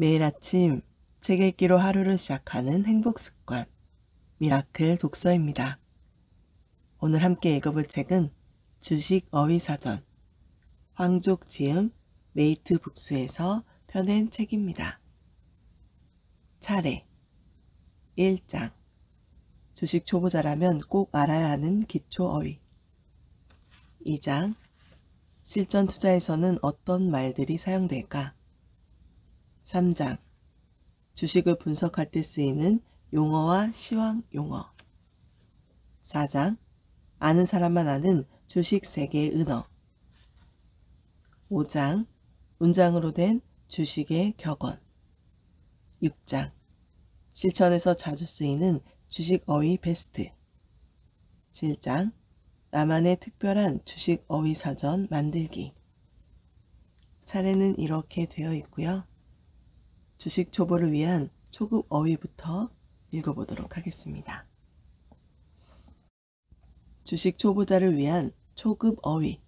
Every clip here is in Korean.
매일 아침 책 읽기로 하루를 시작하는 행복 습관, 미라클 독서입니다. 오늘 함께 읽어볼 책은 주식 어휘사전, 황족 지음 메이트 북스에서 펴낸 책입니다. 차례 1장 주식 초보자라면 꼭 알아야 하는 기초 어휘 2장 실전 투자에서는 어떤 말들이 사용될까? 3장 주식을 분석할 때 쓰이는 용어와 시황 용어 4장 아는 사람만 아는 주식 세계의 은어 5장 문장으로 된 주식의 격언 6장 실천에서 자주 쓰이는 주식 어휘 베스트 7장 나만의 특별한 주식 어휘 사전 만들기 차례는 이렇게 되어 있고요. 주식 초보를 위한 초급 어휘부터 읽어보도록 하겠습니다. 주식 초보자를 위한 초급 어휘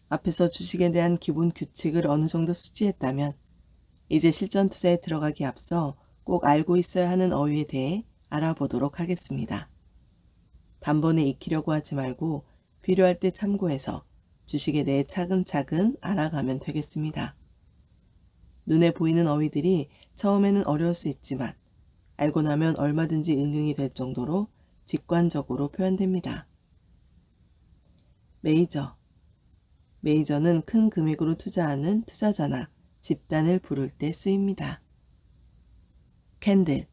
앞에서 주식에 대한 기본 규칙을 어느 정도 숙지했다면 이제 실전 투자에 들어가기 앞서 꼭 알고 있어야 하는 어휘에 대해 알아보도록 하겠습니다. 단번에 익히려고 하지 말고 필요할 때 참고해서 주식에 대해 차근차근 알아가면 되겠습니다. 눈에 보이는 어휘들이 처음에는 어려울 수 있지만 알고 나면 얼마든지 응용이 될 정도로 직관적으로 표현됩니다. 메이저는 큰 금액으로 투자하는 투자자나 집단을 부를 때 쓰입니다. 캔들은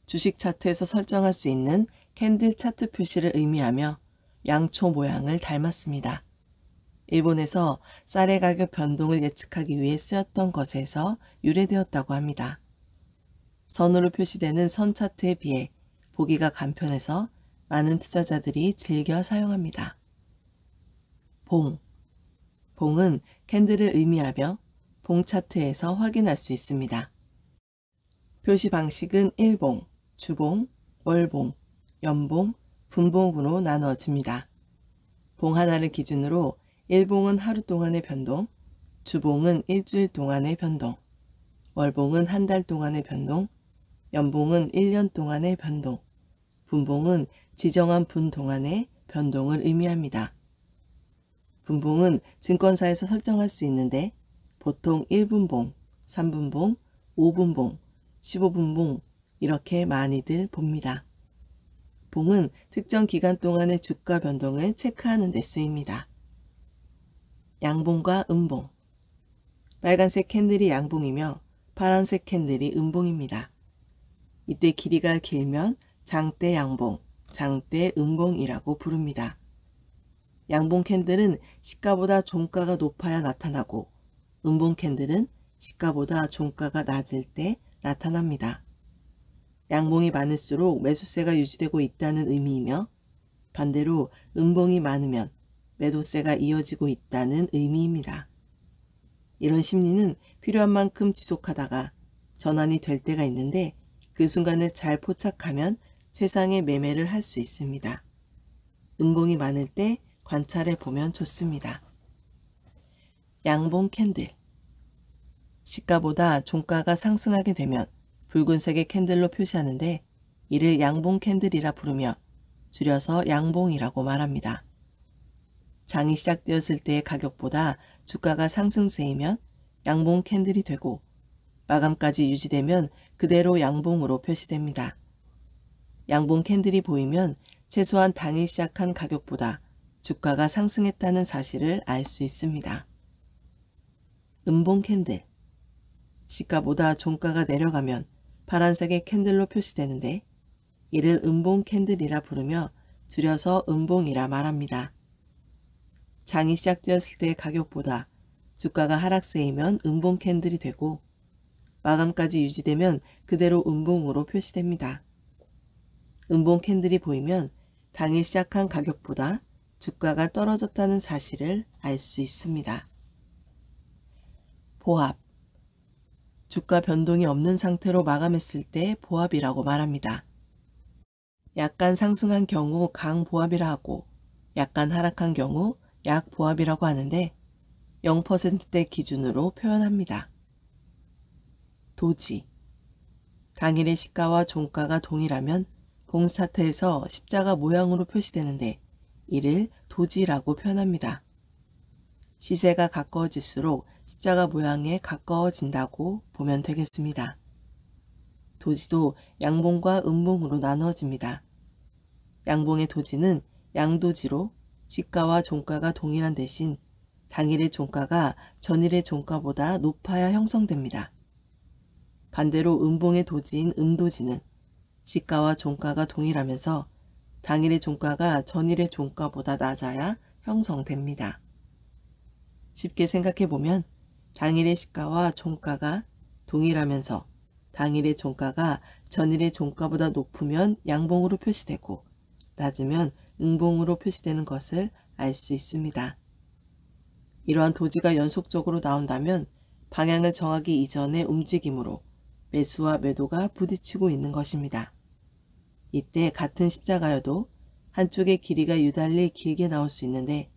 주식 차트에서 설정할 수 있는 캔들 차트 표시를 의미하며 양초 모양을 닮았습니다. 일본에서 쌀의 가격 변동을 예측하기 위해 쓰였던 것에서 유래되었다고 합니다. 선으로 표시되는 선 차트에 비해 보기가 간편해서 많은 투자자들이 즐겨 사용합니다. 봉은 캔들을 의미하며 봉 차트에서 확인할 수 있습니다. 표시 방식은 일봉, 주봉, 월봉, 연봉, 분봉으로 나누어집니다. 봉 하나를 기준으로 일봉은 하루 동안의 변동, 주봉은 일주일 동안의 변동, 월봉은 한 달 동안의 변동, 연봉은 1년 동안의 변동, 분봉은 지정한 분 동안의 변동을 의미합니다. 분봉은 증권사에서 설정할 수 있는데 보통 1분봉, 3분봉, 5분봉, 15분봉 이렇게 많이들 봅니다. 봉은 특정 기간 동안의 주가 변동을 체크하는 데 쓰입니다. 양봉과 음봉 빨간색 캔들이 양봉이며 파란색 캔들이 음봉입니다. 이때 길이가 길면 장대 양봉, 장대 음봉이라고 부릅니다. 양봉 캔들은 시가보다 종가가 높아야 나타나고 음봉 캔들은 시가보다 종가가 낮을 때 나타납니다. 양봉이 많을수록 매수세가 유지되고 있다는 의미이며 반대로 음봉이 많으면 매도세가 이어지고 있다는 의미입니다. 이런 심리는 필요한 만큼 지속하다가 전환이 될 때가 있는데 그 순간을 잘 포착하면 최상의 매매를 할 수 있습니다. 음봉이 많을 때 관찰해 보면 좋습니다. 양봉 캔들 시가보다 종가가 상승하게 되면 붉은색의 캔들로 표시하는데 이를 양봉 캔들이라 부르며 줄여서 양봉이라고 말합니다. 장이 시작되었을 때의 가격보다 주가가 상승세이면 양봉 캔들이 되고 마감까지 유지되면 그대로 양봉으로 표시됩니다. 양봉 캔들이 보이면 최소한 당일 시작한 가격보다 주가가 상승했다는 사실을 알 수 있습니다. 음봉 캔들 시가보다 종가가 내려가면 파란색의 캔들로 표시되는데 이를 음봉 캔들이라 부르며 줄여서 음봉이라 말합니다. 장이 시작되었을 때의 가격보다 주가가 하락세이면 음봉 캔들이 되고 마감까지 유지되면 그대로 음봉으로 표시됩니다. 음봉 캔들이 보이면 당일 시작한 가격보다 주가가 떨어졌다는 사실을 알 수 있습니다. 보합 주가 변동이 없는 상태로 마감했을 때 보합이라고 말합니다. 약간 상승한 경우 강보합이라 하고 약간 하락한 경우 약보합이라고 하는데 0%대 기준으로 표현합니다. 도지. 당일의 시가와 종가가 동일하면 봉 차트에서 십자가 모양으로 표시되는데 이를 도지라고 표현합니다. 시세가 가까워질수록 십자가 모양에 가까워진다고 보면 되겠습니다. 도지도 양봉과 음봉으로 나누어집니다. 양봉의 도지는 양도지로 시가와 종가가 동일한 대신 당일의 종가가 전일의 종가보다 높아야 형성됩니다. 반대로 음봉의 도지인 음도지는 시가와 종가가 동일하면서 당일의 종가가 전일의 종가보다 낮아야 형성됩니다. 쉽게 생각해보면 당일의 시가와 종가가 동일하면서 당일의 종가가 전일의 종가보다 높으면 양봉으로 표시되고 낮으면 음봉으로 표시되는 것을 알 수 있습니다. 이러한 도지가 연속적으로 나온다면 방향을 정하기 이전의 움직임으로 매수와 매도가 부딪히고 있는 것입니다. 이때 같은 십자가여도 한쪽의 길이가 유달리 길게 나올 수 있는데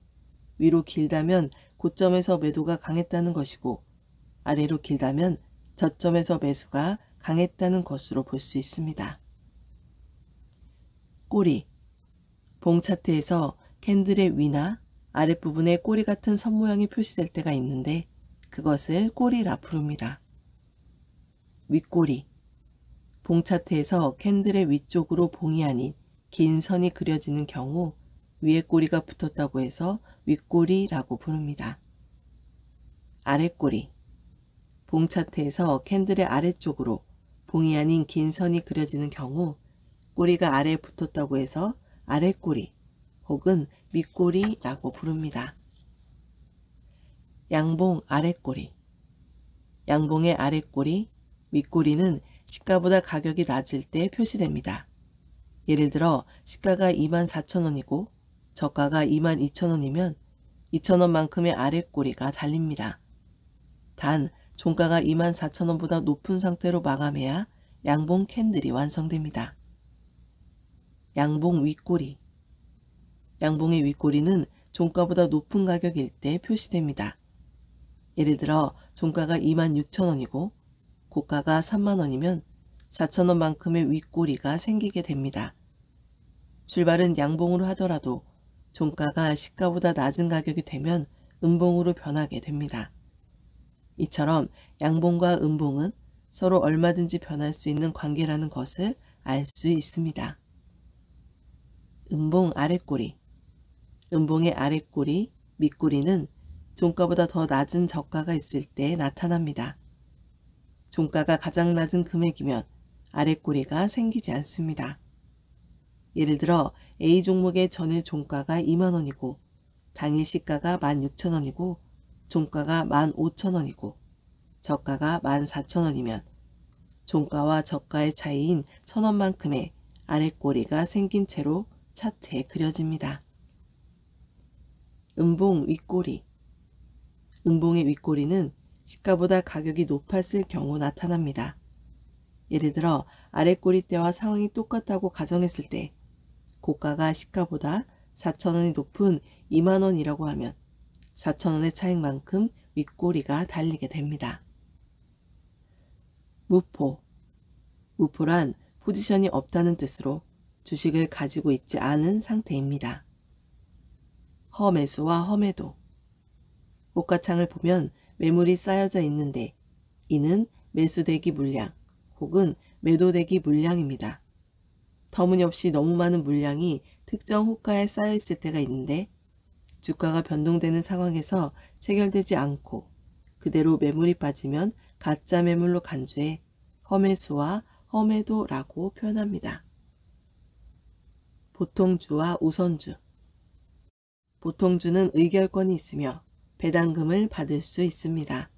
위로 길다면 고점에서 매도가 강했다는 것이고 아래로 길다면 저점에서 매수가 강했다는 것으로 볼 수 있습니다. 꼬리. 봉 차트에서 캔들의 위나 아랫부분에 꼬리 같은 선 모양이 표시될 때가 있는데 그것을 꼬리라 부릅니다. 윗꼬리. 봉 차트에서 캔들의 위쪽으로 봉이 아닌 긴 선이 그려지는 경우 위에 꼬리가 붙었다고 해서 윗꼬리라고 부릅니다. 아랫꼬리. 봉 차트에서 캔들의 아래쪽으로 봉이 아닌 긴 선이 그려지는 경우 꼬리가 아래에 붙었다고 해서 아랫꼬리 혹은 윗꼬리라고 부릅니다. 양봉 아랫꼬리. 양봉의 아랫꼬리, 윗꼬리는 시가보다 가격이 낮을 때 표시됩니다. 예를 들어 시가가 24,000원이고 저가가 22,000원이면 2,000원만큼의 아랫꼬리가 달립니다. 단 종가가 24,000원보다 높은 상태로 마감해야 양봉 캔들이 완성됩니다. 양봉 윗꼬리. 양봉의 윗꼬리는 종가보다 높은 가격일 때 표시됩니다. 예를 들어 종가가 26,000원이고 고가가 30,000원이면 4,000원만큼의 윗꼬리가 생기게 됩니다. 출발은 양봉으로 하더라도 종가가 시가보다 낮은 가격이 되면 음봉으로 변하게 됩니다. 이처럼 양봉과 음봉은 서로 얼마든지 변할 수 있는 관계라는 것을 알 수 있습니다. 음봉 아랫꼬리. 음봉의 아랫꼬리, 밑꼬리는 종가보다 더 낮은 저가가 있을 때 나타납니다. 종가가 가장 낮은 금액이면 아랫꼬리가 생기지 않습니다. 예를 들어 A 종목의 전일 종가가 20,000원이고 당일 시가가 16,000원이고 종가가 15,000원이고 저가가 14,000원이면 종가와 저가의 차이인 1,000원만큼의 아랫꼬리가 생긴 채로 차트에 그려집니다. 음봉 윗꼬리. 음봉의 윗꼬리는 시가보다 가격이 높았을 경우 나타납니다. 예를 들어 아랫꼬리 때와 상황이 똑같다고 가정했을 때 고가가 시가보다 4,000원이 높은 20,000원이라고 하면 4,000원의 차익만큼 윗꼬리가 달리게 됩니다. 무포. 무포란 포지션이 없다는 뜻으로 주식을 가지고 있지 않은 상태입니다. 허매수와 허매도. 호가창을 보면 매물이 쌓여져 있는데 이는 매수대기 물량 혹은 매도대기 물량입니다. 터무니없이 너무 많은 물량이 특정 호가에 쌓여 있을 때가 있는데 주가가 변동되는 상황에서 체결되지 않고 그대로 매물이 빠지면 가짜 매물로 간주해 허매수와 허매도라고 표현합니다. 보통주와 우선주. 보통주는 의결권이 있으며 배당금을 받을 수 있습니다.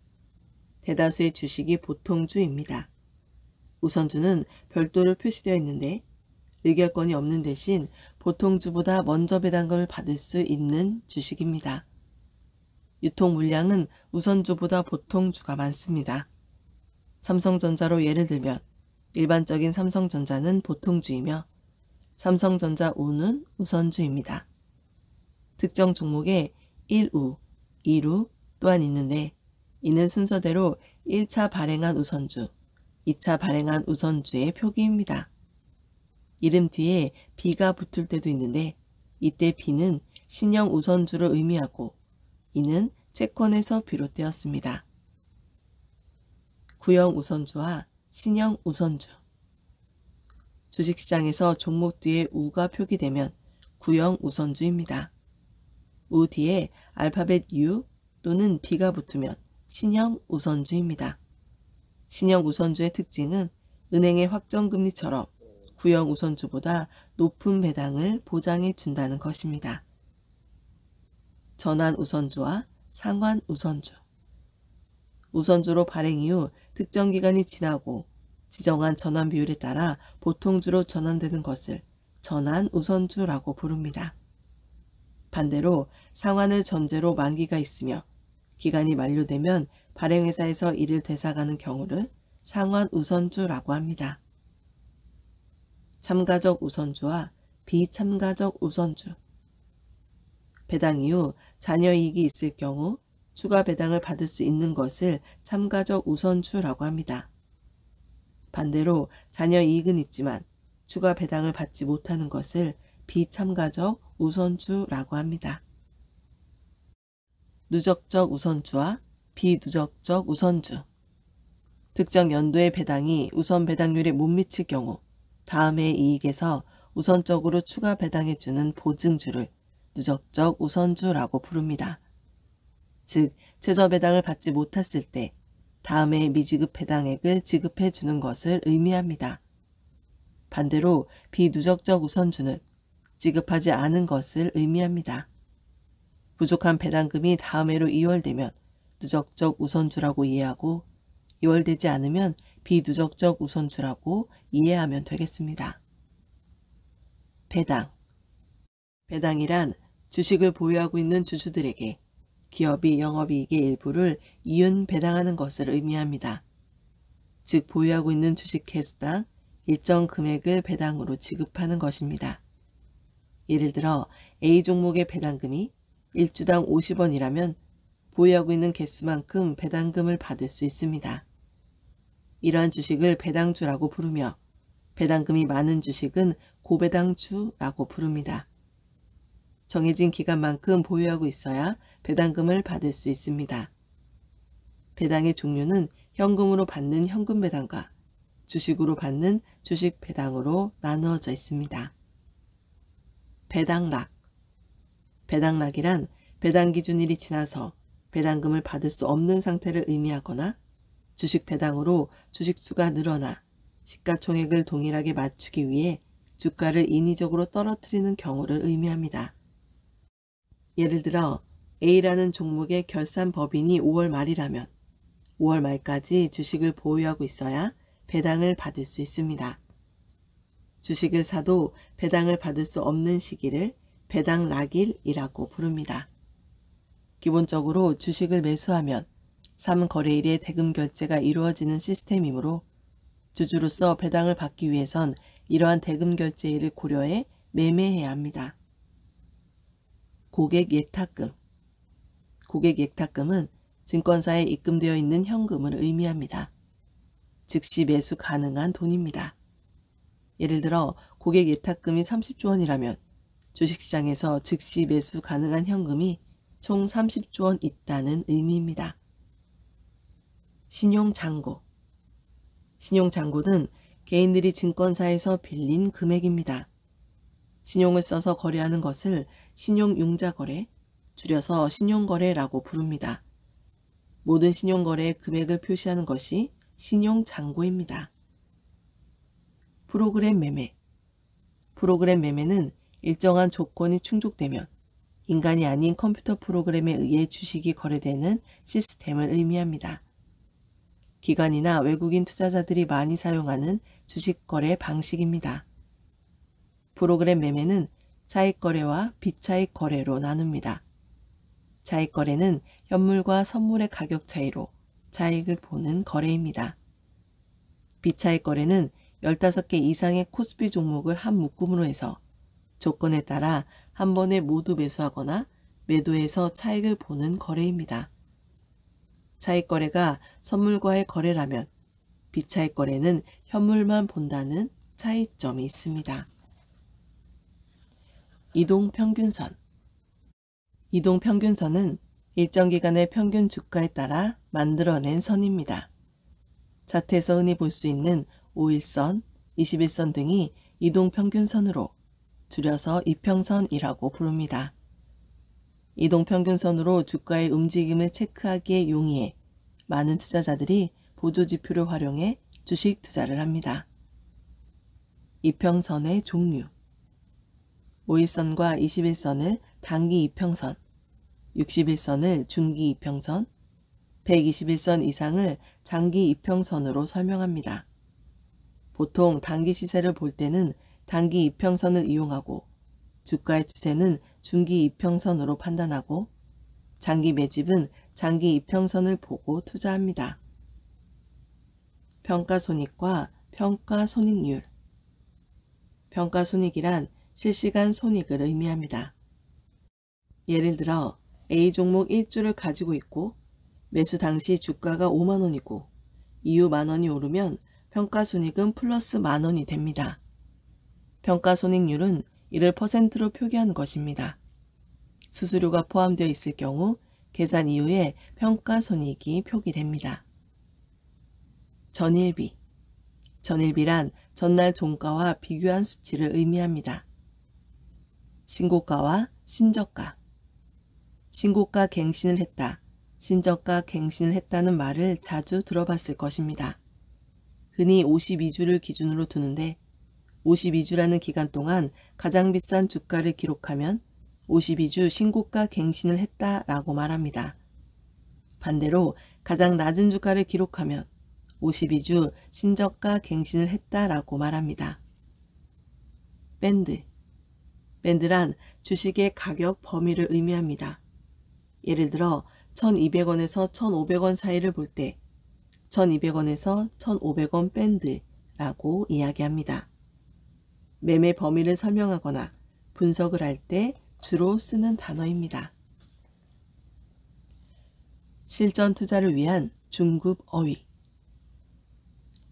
대다수의 주식이 보통주입니다. 우선주는 별도로 표시되어 있는데 의결권이 없는 대신 보통주보다 먼저 배당금을 받을 수 있는 주식입니다. 유통 물량은 우선주보다 보통주가 많습니다. 삼성전자로 예를 들면 일반적인 삼성전자는 보통주이며 삼성전자 우는 우선주입니다. 특정 종목에 1우, 2루, 또한 있는데 이는 순서대로 1차 발행한 우선주, 2차 발행한 우선주의 표기입니다. 이름 뒤에 B가 붙을 때도 있는데 이때 B는 신형 우선주를 의미하고 이는 채권에서 비롯되었습니다. 구형 우선주와 신형 우선주. 주식시장에서 종목 뒤에 우가 표기되면 구형 우선주입니다. 우 뒤에 알파벳 U 또는 B가 붙으면 신형 우선주입니다. 신형 우선주의 특징은 은행의 확정금리처럼 구형 우선주보다 높은 배당을 보장해 준다는 것입니다. 전환 우선주와 상환 우선주. 우선주로 발행 이후 특정 기간이 지나고 지정한 전환 비율에 따라 보통주로 전환되는 것을 전환 우선주라고 부릅니다. 반대로 상환을 전제로 만기가 있으며 기간이 만료되면 발행회사에서 이를 되사가는 경우를 상환 우선주라고 합니다. 참가적 우선주와 비참가적 우선주. 배당 이후 잔여이익이 있을 경우 추가 배당을 받을 수 있는 것을 참가적 우선주라고 합니다. 반대로 잔여이익은 있지만 추가 배당을 받지 못하는 것을 비참가적 우선주라고 합니다. 누적적 우선주와 비누적적 우선주. 특정 연도의 배당이 우선 배당률에 못 미칠 경우 다음 해의 이익에서 우선적으로 추가 배당해주는 보증주를 누적적 우선주라고 부릅니다. 즉, 최저 배당을 받지 못했을 때 다음 해의 미지급 배당액을 지급해 주는 것을 의미합니다. 반대로 비누적적 우선주는 지급하지 않은 것을 의미합니다. 부족한 배당금이 다음 해로 이월되면 누적적 우선주라고 이해하고 이월되지 않으면 비누적적 우선주라고 이해하면 되겠습니다. 배당. 배당이란 주식을 보유하고 있는 주주들에게 기업이 영업이익의 일부를 이윤 배당하는 것을 의미합니다. 즉 보유하고 있는 주식 개수당 일정 금액을 배당으로 지급하는 것입니다. 예를 들어 A 종목의 배당금이 1주당 50원이라면 보유하고 있는 개수만큼 배당금을 받을 수 있습니다. 이러한 주식을 배당주라고 부르며 배당금이 많은 주식은 고배당주라고 부릅니다. 정해진 기간만큼 보유하고 있어야 배당금을 받을 수 있습니다. 배당의 종류는 현금으로 받는 현금 배당과 주식으로 받는 주식 배당으로 나누어져 있습니다. 배당락. 배당락이란 배당 기준일이 지나서 배당금을 받을 수 없는 상태를 의미하거나 주식 배당으로 주식수가 늘어나 시가총액을 동일하게 맞추기 위해 주가를 인위적으로 떨어뜨리는 경우를 의미합니다. 예를 들어 A라는 종목의 결산 법인이 5월 말이라면 5월 말까지 주식을 보유하고 있어야 배당을 받을 수 있습니다. 주식을 사도 배당을 받을 수 없는 시기를 배당락일이라고 부릅니다. 기본적으로 주식을 매수하면 3거래일에 대금 결제가 이루어지는 시스템이므로 주주로서 배당을 받기 위해선 이러한 대금 결제일을 고려해 매매해야 합니다. 고객 예탁금. 고객 예탁금은 증권사에 입금되어 있는 현금을 의미합니다. 즉시 매수 가능한 돈입니다. 예를 들어 고객 예탁금이 30조 원이라면 주식시장에서 즉시 매수 가능한 현금이 총 30조 원 있다는 의미입니다. 신용잔고. 신용잔고는 개인들이 증권사에서 빌린 금액입니다. 신용을 써서 거래하는 것을 신용융자거래, 줄여서 신용거래라고 부릅니다. 모든 신용거래의 금액을 표시하는 것이 신용잔고입니다. 프로그램 매매. 프로그램 매매는 일정한 조건이 충족되면 인간이 아닌 컴퓨터 프로그램에 의해 주식이 거래되는 시스템을 의미합니다. 기관이나 외국인 투자자들이 많이 사용하는 주식거래 방식입니다. 프로그램 매매는 차익거래와 비차익거래로 나눕니다. 차익거래는 현물과 선물의 가격 차이로 차익을 보는 거래입니다. 비차익거래는 15개 이상의 코스피 종목을 한 묶음으로 해서 조건에 따라 한 번에 모두 매수하거나 매도해서 차익을 보는 거래입니다. 차익 거래가 선물과의 거래라면 비차익 거래는 현물만 본다는 차이점이 있습니다. 이동평균선. 이동평균선은 일정 기간의 평균 주가에 따라 만들어낸 선입니다. 차트에서 흔히 볼 수 있는 5일선, 21선 등이 이동평균선으로 줄여서 이평선이라고 부릅니다. 이동평균선으로 주가의 움직임을 체크하기에 용이해 많은 투자자들이 보조지표를 활용해 주식 투자를 합니다. 이평선의 종류. 5일선과 21선을 단기 이평선, 60일선을 중기 이평선, 121선 이상을 장기 이평선으로 설명합니다. 보통 단기 시세를 볼 때는 단기 이평선을 이용하고 주가의 추세는 중기 이평선으로 판단하고 장기 매집은 장기 이평선을 보고 투자합니다. 평가손익과 평가손익률. 평가손익이란 실시간 손익을 의미합니다. 예를 들어 A 종목 1주를 가지고 있고 매수 당시 주가가 5만원이고 이후 만원이 오르면 평가손익은 플러스 만원이 됩니다. 평가손익률은 이를 퍼센트로 표기한 것입니다. 수수료가 포함되어 있을 경우 계산 이후에 평가손익이 표기됩니다. 전일비. 전일비란 전날 종가와 비교한 수치를 의미합니다. 신고가와 신저가. 신고가 갱신을 했다, 신저가 갱신을 했다는 말을 자주 들어봤을 것입니다. 흔히 52주를 기준으로 두는데 52주라는 기간 동안 가장 비싼 주가를 기록하면 52주 신고가 갱신을 했다라고 말합니다. 반대로 가장 낮은 주가를 기록하면 52주 신저가 갱신을 했다라고 말합니다. 밴드. 밴드란 주식의 가격 범위를 의미합니다. 예를 들어 1200원에서 1500원 사이를 볼 때 1200원에서 1500원 밴드라고 이야기합니다. 매매 범위를 설명하거나 분석을 할 때 주로 쓰는 단어입니다. 실전 투자를 위한 중급 어휘.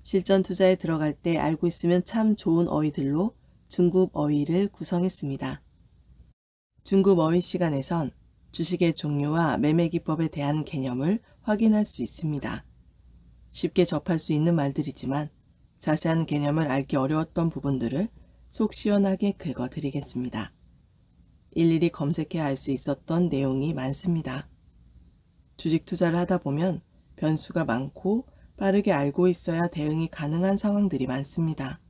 실전 투자에 들어갈 때 알고 있으면 참 좋은 어휘들로 중급 어휘를 구성했습니다. 중급 어휘 시간에선 주식의 종류와 매매 기법에 대한 개념을 확인할 수 있습니다. 쉽게 접할 수 있는 말들이지만 자세한 개념을 알기 어려웠던 부분들을 속 시원하게 긁어드리겠습니다. 일일이 검색해 알 수 있었던 내용이 많습니다. 주식 투자를 하다 보면 변수가 많고 빠르게 알고 있어야 대응이 가능한 상황들이 많습니다.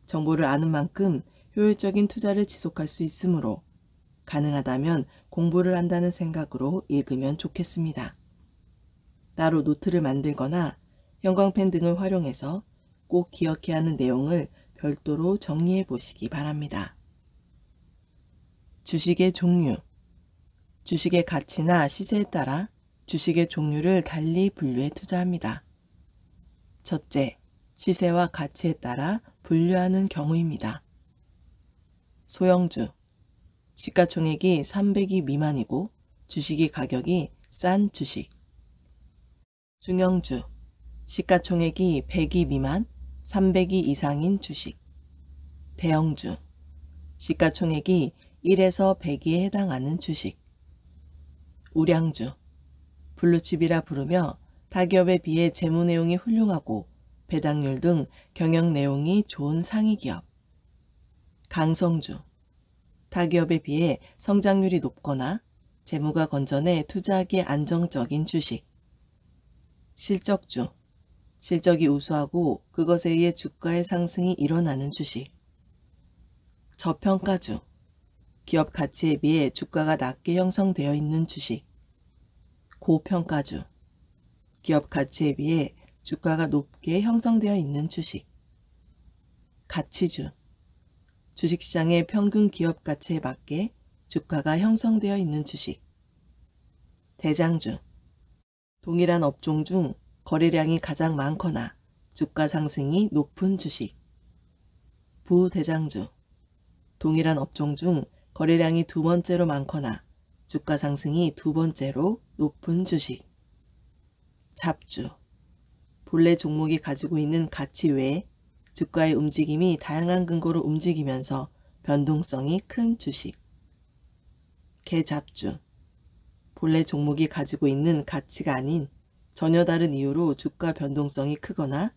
정보를 아는 만큼 효율적인 투자를 지속할 수 있으므로 가능하다면 공부를 한다는 생각으로 읽으면 좋겠습니다. 따로 노트를 만들거나 형광펜 등을 활용해서 꼭 기억해야 하는 내용을 별도로 정리해 보시기 바랍니다. 주식의 종류. 주식의 가치나 시세에 따라 주식의 종류를 달리 분류해 투자합니다. 첫째, 시세와 가치에 따라 분류하는 경우입니다. 소형주. 시가총액이 300이 미만이고 주식의 가격이 싼 주식. 중형주. 시가총액이 100이 미만, 300이 이상인 주식. 대형주. 시가총액이 1에서 100에 해당하는 주식. 우량주. 블루칩이라 부르며 다기업에 비해 재무 내용이 훌륭하고 배당률 등 경영 내용이 좋은 상위 기업. 강성주. 다기업에 비해 성장률이 높거나 재무가 건전해 투자하기에 안정적인 주식. 실적주. 실적이 우수하고 그것에 의해 주가의 상승이 일어나는 주식. 저평가주. 기업 가치에 비해 주가가 낮게 형성되어 있는 주식. 고평가주. 기업 가치에 비해 주가가 높게 형성되어 있는 주식. 가치주. 주식시장의 평균 기업 가치에 맞게 주가가 형성되어 있는 주식. 대장주. 동일한 업종 중 거래량이 가장 많거나 주가 상승이 높은 주식. 부대장주. 동일한 업종 중 거래량이 두 번째로 많거나 주가 상승이 두 번째로 높은 주식. 잡주. 본래 종목이 가지고 있는 가치 외에 주가의 움직임이 다양한 근거로 움직이면서 변동성이 큰 주식. 개잡주. 본래 종목이 가지고 있는 가치가 아닌 전혀 다른 이유로 주가 변동성이 크거나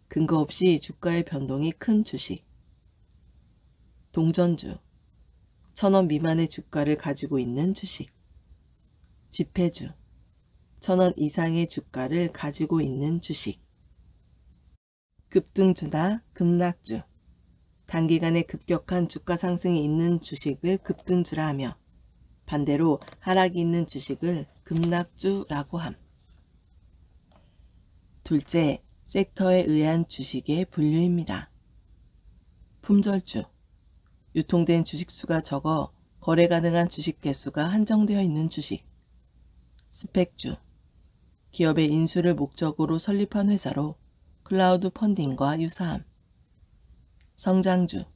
근거 없이 주가의 변동이 큰 주식. 동전주. 1,000원 미만의 주가를 가지고 있는 주식. 지폐주. 1,000원 이상의 주가를 가지고 있는 주식. 급등주나 급락주. 단기간에 급격한 주가 상승이 있는 주식을 급등주라 하며 반대로 하락이 있는 주식을 급락주라고 함. 둘째, 섹터에 의한 주식의 분류입니다. 품절주. 유통된 주식수가 적어 거래 가능한 주식 개수가 한정되어 있는 주식. 스펙주. 기업의 인수를 목적으로 설립한 회사로 클라우드 펀딩과 유사함. 성장주.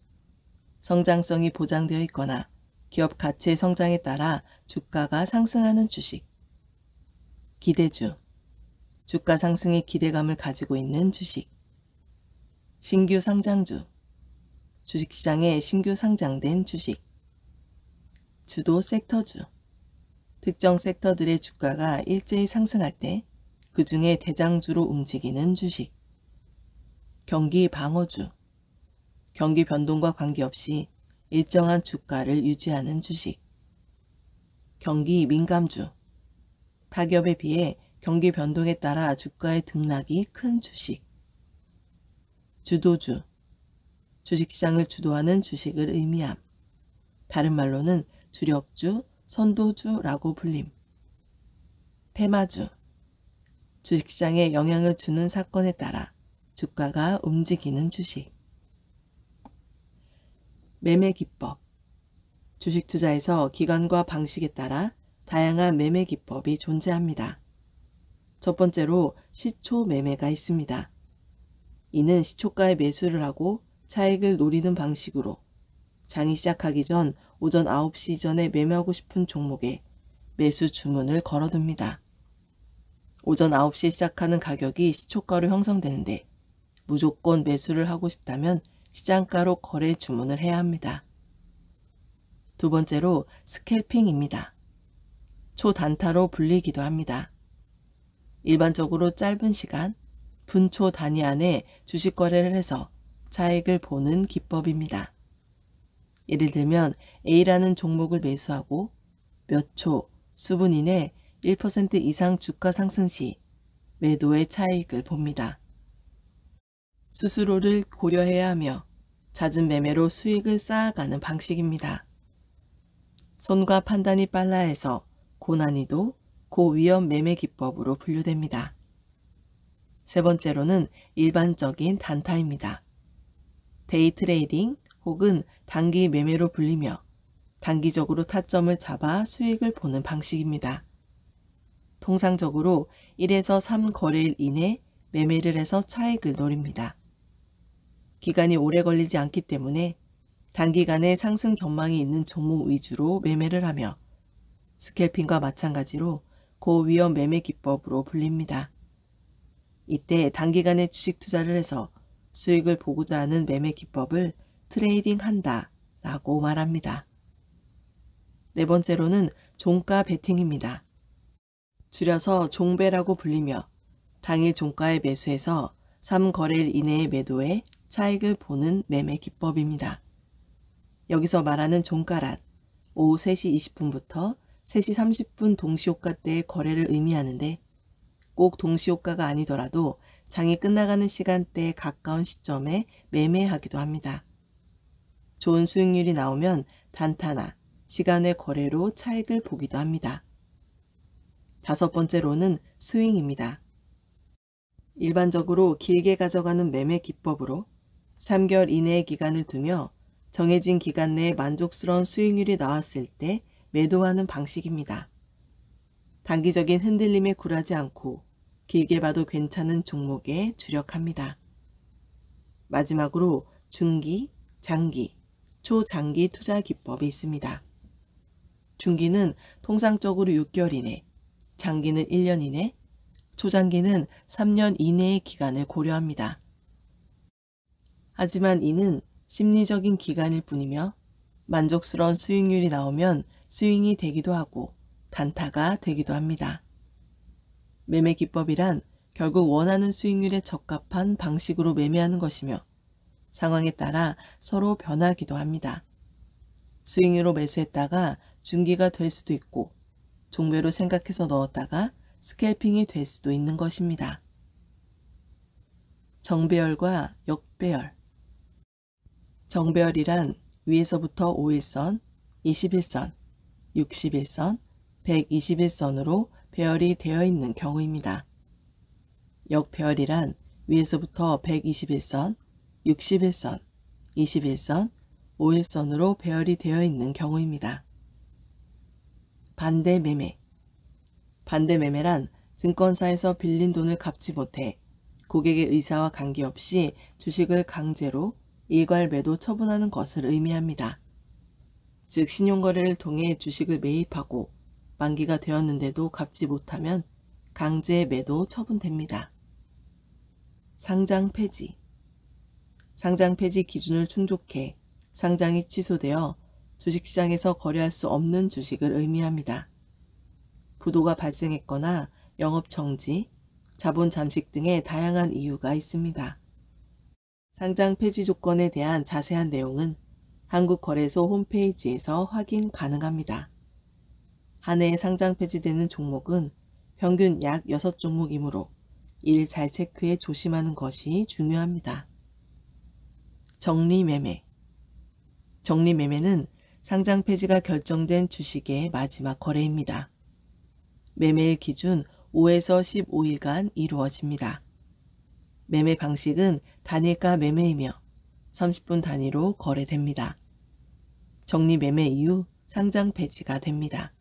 성장성이 보장되어 있거나 기업 가치의 성장에 따라 주가가 상승하는 주식. 기대주. 주가 상승의 기대감을 가지고 있는 주식. 신규 상장주. 주식시장에 신규 상장된 주식. 주도 섹터주. 특정 섹터들의 주가가 일제히 상승할 때 그 중에 대장주로 움직이는 주식. 경기 방어주. 경기 변동과 관계없이 일정한 주가를 유지하는 주식. 경기 민감주. 타격에 비해 경기 변동에 따라 주가의 등락이 큰 주식. 주도주. 주식시장을 주도하는 주식을 의미함. 다른 말로는 주력주, 선도주라고 불림. 테마주. 주식시장에 영향을 주는 사건에 따라 주가가 움직이는 주식. 매매 기법. 주식 투자에서 기간과 방식에 따라 다양한 매매 기법이 존재합니다. 첫 번째로 시초 매매가 있습니다. 이는 시초가에 매수를 하고 차익을 노리는 방식으로 장이 시작하기 전 오전 9시 전에 매매하고 싶은 종목에 매수 주문을 걸어둡니다. 오전 9시에 시작하는 가격이 시초가로 형성되는데 무조건 매수를 하고 싶다면 시장가로 거래 주문을 해야 합니다. 두 번째로 스캘핑입니다. 초단타로 불리기도 합니다. 일반적으로 짧은 시간, 분초 단위 안에 주식 거래를 해서 차익을 보는 기법입니다. 예를 들면 A라는 종목을 매수하고 몇 초, 수분 이내 1% 이상 주가 상승 시 매도의 차익을 봅니다. 수수료를 고려해야 하며 잦은 매매로 수익을 쌓아가는 방식입니다. 손과 판단이 빨라야 해서 고난이도, 고위험 매매 기법으로 분류됩니다. 세 번째로는 일반적인 단타입니다. 데이 트레이딩 혹은 단기 매매로 불리며 단기적으로 타점을 잡아 수익을 보는 방식입니다. 통상적으로 1에서 3거래일 이내 매매를 해서 차익을 노립니다. 기간이 오래 걸리지 않기 때문에 단기간에 상승 전망이 있는 종목 위주로 매매를 하며 스캘핑과 마찬가지로 고위험 매매 기법으로 불립니다. 이때 단기간에 주식 투자를 해서 수익을 보고자 하는 매매 기법을 트레이딩 한다 라고 말합니다. 네 번째로는 종가 베팅입니다. 줄여서 종배라고 불리며 당일 종가에 매수해서 3거래일 이내의 매도에 차익을 보는 매매 기법입니다. 여기서 말하는 종가란 오후 3시 20분부터 3시 30분 동시호가 때의 거래를 의미하는데 꼭 동시호가가 아니더라도 장이 끝나가는 시간대에 가까운 시점에 매매하기도 합니다. 좋은 수익률이 나오면 단타나 시간의 거래로 차익을 보기도 합니다. 다섯 번째로는 스윙입니다. 일반적으로 길게 가져가는 매매 기법으로 3개월 이내의 기간을 두며 정해진 기간 내에 만족스러운 수익률이 나왔을 때 매도하는 방식입니다. 단기적인 흔들림에 굴하지 않고 길게 봐도 괜찮은 종목에 주력합니다. 마지막으로 중기, 장기, 초장기 투자 기법이 있습니다. 중기는 통상적으로 6개월 이내, 장기는 1년 이내, 초장기는 3년 이내의 기간을 고려합니다. 하지만 이는 심리적인 기간일 뿐이며 만족스러운 수익률이 나오면 스윙이 되기도 하고 단타가 되기도 합니다. 매매 기법이란 결국 원하는 수익률에 적합한 방식으로 매매하는 것이며 상황에 따라 서로 변하기도 합니다. 스윙으로 매수했다가 중기가 될 수도 있고 종배로 생각해서 넣었다가 스캘핑이 될 수도 있는 것입니다. 정배열과 역배열. 정배열이란 위에서부터 5일선, 21선, 61선, 121선으로 배열이 되어 있는 경우입니다. 역배열이란 위에서부터 121선, 61선, 21선, 5일선으로 배열이 되어 있는 경우입니다. 반대매매. 반대매매란 증권사에서 빌린 돈을 갚지 못해 고객의 의사와 관계없이 주식을 강제로 일괄 매도 처분하는 것을 의미합니다. 즉 신용거래를 통해 주식을 매입하고 만기가 되었는데도 갚지 못하면 강제 매도 처분됩니다. 상장 폐지. 상장 폐지 기준을 충족해 상장이 취소되어 주식시장에서 거래할 수 없는 주식을 의미합니다. 부도가 발생했거나 영업 정지, 자본 잠식 등의 다양한 이유가 있습니다. 상장 폐지 조건에 대한 자세한 내용은 한국거래소 홈페이지에서 확인 가능합니다. 한 해에 상장 폐지되는 종목은 평균 약 6종목이므로 이를 잘 체크해 조심하는 것이 중요합니다. 정리매매. 정리매매는 상장 폐지가 결정된 주식의 마지막 거래입니다. 매매일 기준 5에서 15일간 이루어집니다. 매매 방식은 단일가 매매이며 30분 단위로 거래됩니다. 정리매매 이후 상장 폐지가 됩니다.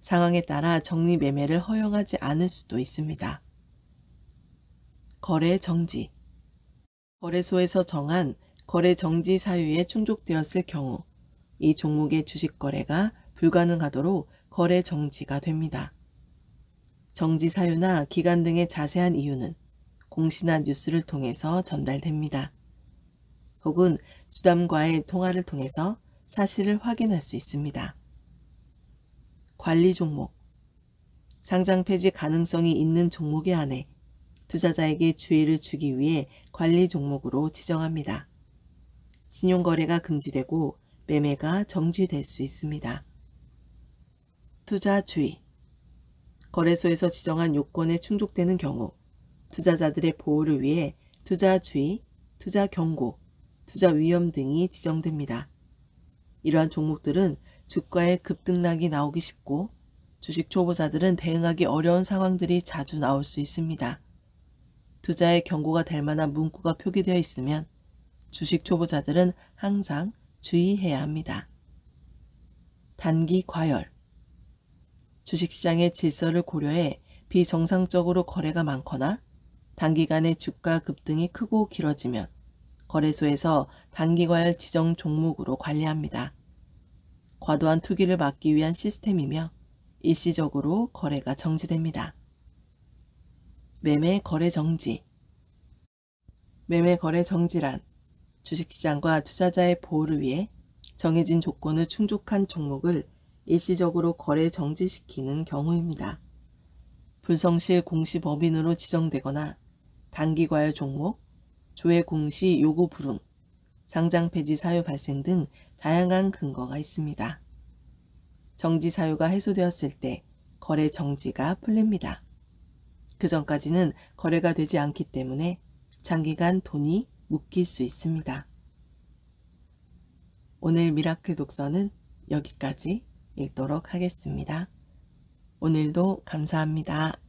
상황에 따라 정리매매를 허용하지 않을 수도 있습니다. 거래 정지. 거래소에서 정한 거래 정지 사유에 충족되었을 경우 이 종목의 주식 거래가 불가능하도록 거래 정지가 됩니다. 정지 사유나 기간 등의 자세한 이유는 공시나 뉴스를 통해서 전달됩니다. 혹은 주담과의 통화를 통해서 사실을 확인할 수 있습니다. 관리 종목. 상장 폐지 가능성이 있는 종목에 한해 투자자에게 주의를 주기 위해 관리 종목으로 지정합니다. 신용거래가 금지되고 매매가 정지될 수 있습니다. 투자 주의. 거래소에서 지정한 요건에 충족되는 경우 투자자들의 보호를 위해 투자 주의, 투자 경고, 투자 위험 등이 지정됩니다. 이러한 종목들은 주가의 급등락이 나오기 쉽고 주식 초보자들은 대응하기 어려운 상황들이 자주 나올 수 있습니다. 투자의 경고가 될 만한 문구가 표기되어 있으면 주식 초보자들은 항상 주의해야 합니다. 단기 과열. 주식시장의 질서를 고려해 비정상적으로 거래가 많거나 단기간에 주가 급등이 크고 길어지면 거래소에서 단기과열 지정 종목으로 관리합니다. 과도한 투기를 막기 위한 시스템이며 일시적으로 거래가 정지됩니다. 매매 거래 정지. 매매 거래 정지란 주식시장과 투자자의 보호를 위해 정해진 조건을 충족한 종목을 일시적으로 거래 정지시키는 경우입니다. 불성실 공시법인으로 지정되거나 단기과열 종목, 조회 공시 요구 불응, 상장 폐지 사유 발생 등 다양한 근거가 있습니다. 정지 사유가 해소되었을 때 거래 정지가 풀립니다. 그 전까지는 거래가 되지 않기 때문에 장기간 돈이 묶일 수 있습니다. 오늘 미라클 독서는 여기까지 읽도록 하겠습니다. 오늘도 감사합니다.